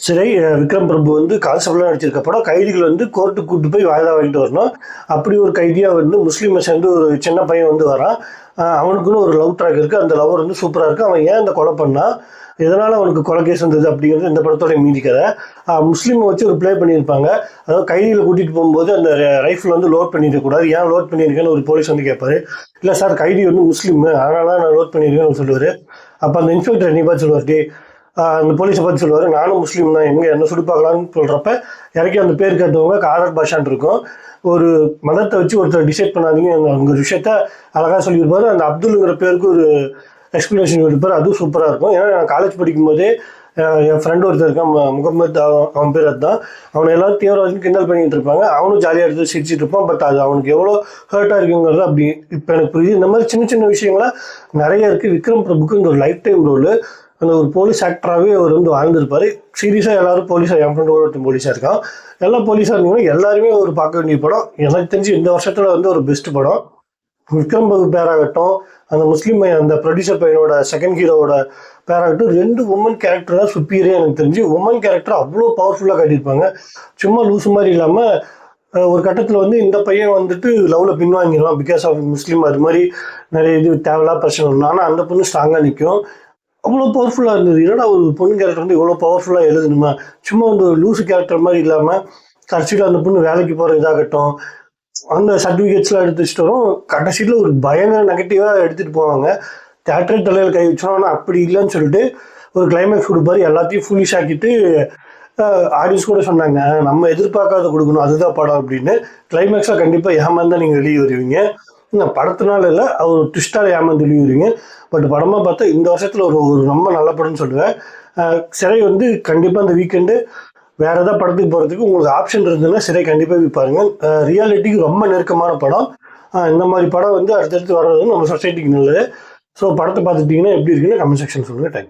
சிறை விக்ரம் பிரபு வந்து கான்ஸ்டபிளாக நடிச்சிருக்க படம். கைதிகள் வந்து கோர்ட்டுக்கு கூட்டு போய் வாய்தா வாங்கிட்டு வரணும். அப்படி ஒரு கைதியாக வந்து முஸ்லீமை சேர்ந்து ஒரு சின்ன பையன் வந்து வரான். அவனுக்குன்னு ஒரு லவ் ட்ராக் இருக்குது. அந்த லவர் வந்து சூப்பராக இருக்குது. அவன் ஏன் இந்த கொலை பண்ணா, எதனால் அவனுக்கு கொலை கேஸ் வந்தது அப்படிங்கிறது இந்த படத்தோட மீதி கதை. முஸ்லீமை வச்சு ஒரு ப்ளே பண்ணியிருப்பாங்க. அதாவது கைதிகளை கூட்டிகிட்டு போகும்போது அந்த ரைஃபிள் வந்து லோட் பண்ணிடக்கூடாது. ஏன் லோட் பண்ணியிருக்கேன்னு ஒரு போலீஸ் வந்து கேட்பாரு. இல்லை சார், கைதி வந்து முஸ்லீம், அதனால தான் நான் லோட் பண்ணியிருக்கேன்னு சொல்லுவார். அப்போ அந்த இன்ஸ்பெக்டர் என்னை பார்த்து சொல்லுவார், அந்த போலீஸை பார்த்து சொல்லுவார், நானும் முஸ்லீம் தான், எங்கே என்ன சுடுப்பாக்கலான்னு சொல்கிறப்ப இறக்கி அந்த பேர் கேட்டவங்க காதர் பாஷான் இருக்கும். ஒரு மதத்தை வச்சு ஒருத்தர் டிசைட் பண்ணாதீங்க அவங்க விஷயத்த அழகாக சொல்லியிருப்பாரு. அந்த அப்துல்ங்கிற பேருக்கு ஒரு எக்ஸ்பிளேஷன் இருப்பார். அதுவும் சூப்பராக இருக்கும். ஏன்னா நான் காலேஜ் படிக்கும்போதே என் ஃப்ரெண்டு ஒருத்தர் இருக்கான், முகமது, அவன் பேர் அதுதான். அவனை எல்லாரும் தீவிரவாதி கிண்டல் பண்ணிட்டு இருப்பாங்க. அவனும் ஜாலியாக எடுத்து சிரிச்சிட்டு இருப்பான். பட் அது அவனுக்கு எவ்வளோ ஹர்ட்டாக இருக்குங்கிறது அப்படி இப்போ எனக்கு புரியுது. இந்த மாதிரி சின்ன சின்ன விஷயங்கள்லாம் நிறைய இருக்குது. விக்ரம் பிரபுக்கு இந்த ஒரு லைஃப் டைம் ரோல். அந்த ஒரு போலீஸ் ஆக்டராகவே அவர் வந்து வாழ்ந்திருப்பார். சீரியஸாக எல்லாரும் போலீஸாக, என் ஃப்ரெண்டு ஒருத்தர் போலீஸாக இருக்கான். எல்லா போலீஸாக இருந்தீங்கன்னா எல்லாருமே ஒரு பார்க்க வேண்டிய படம். எனக்கு தெரிஞ்சு இந்த வருஷத்தில் வந்து ஒரு பெஸ்ட் படம். விக்ரம் பிரபு பேராகட்டும், அந்த முஸ்லீம் பையன், அந்த ப்ரொடியூசர் பையனோட செகண்ட் ஹீரோவோட பேராகட்டும், 2 உமன் கேரக்டர் தான் சுப்பீரியர். எனக்கு தெரிஞ்சு உமன் கேரக்டர் அவ்வளோ பவர்ஃபுல்லாக காட்டியிருப்பாங்க. சும்மா லூசு மாதிரி இல்லாமல் ஒரு கட்டத்தில் வந்து இந்த பையன் வந்துட்டு லவ்வில் பின்வாங்கிடுவான் பிகாஸ் ஆஃப் முஸ்லீம். அது மாதிரி நிறைய இது தேவையில்லா பிரச்சனை வரும். ஆனால் அந்த பொண்ணு ஸ்ட்ராங்காக நிற்கும். அவ்வளோ பவர்ஃபுல்லாக இருந்தது. என்னடா ஒரு பொண்ணு கேரக்டர் வந்து இவ்வளோ பவர்ஃபுல்லாக எழுதணுமா, சும்மா வந்து ஒரு லூசு கேரக்டர் மாதிரி இல்லாமல் கடைசியில் அந்த பொண்ணு வேலைக்கு போகிற இதாகட்டும், அந்த சர்டிஃபிகேட்ஸ்லாம் எடுத்து வச்சுட்டு வரும். கடைசியில் ஒரு பயங்கர நெகட்டிவாக எடுத்துகிட்டு போவாங்க. தேட்டரே தலையில் கை வச்சோம். ஆனால் அப்படி இல்லைன்னு சொல்லிட்டு ஒரு கிளைமேக்ஸ் கொடுப்பாரு. எல்லாத்தையும் ஃபுல்லிஷ் ஆக்கிட்டு ஆடியன்ஸ் கூட சொன்னாங்க, நம்ம எதிர்பார்க்காத கொடுக்கணும், அதுதான் படம் அப்படின்னு. கிளைமேக்ஸாக கண்டிப்பாக ஏமாந்தான் நீங்கள் வெளியே வருவீங்க. படத்தினால இல்லை, அவர் ட்விஸ்டால் ஏமாந்து வெளியே வருவீங்க. பட் படமாக பார்த்தா இந்த வருஷத்தில் ஒரு ரொம்ப நல்ல படம்னு சொல்லுவேன். சிறை வந்து கண்டிப்பாக இந்த வீக்கெண்டு வேறு ஏதாவது படத்துக்கு போகிறதுக்கு உங்களுக்கு ஆப்ஷன் இருந்ததுன்னா சிறை கண்டிப்பாக போய் பாருங்கள். ரியாலிட்டிக்கு ரொம்ப நெருக்கமான படம். இந்த மாதிரி படம் வந்து அடுத்தடுத்து வர்றது நம்ம சொசைட்டிக்கு நல்லது. ஸோ படத்தை பார்த்துட்டிங்கன்னா எப்படி இருக்குன்னு கமெண்ட் செக்ஷன் சொல்லுங்கள். தேங்க்யூ.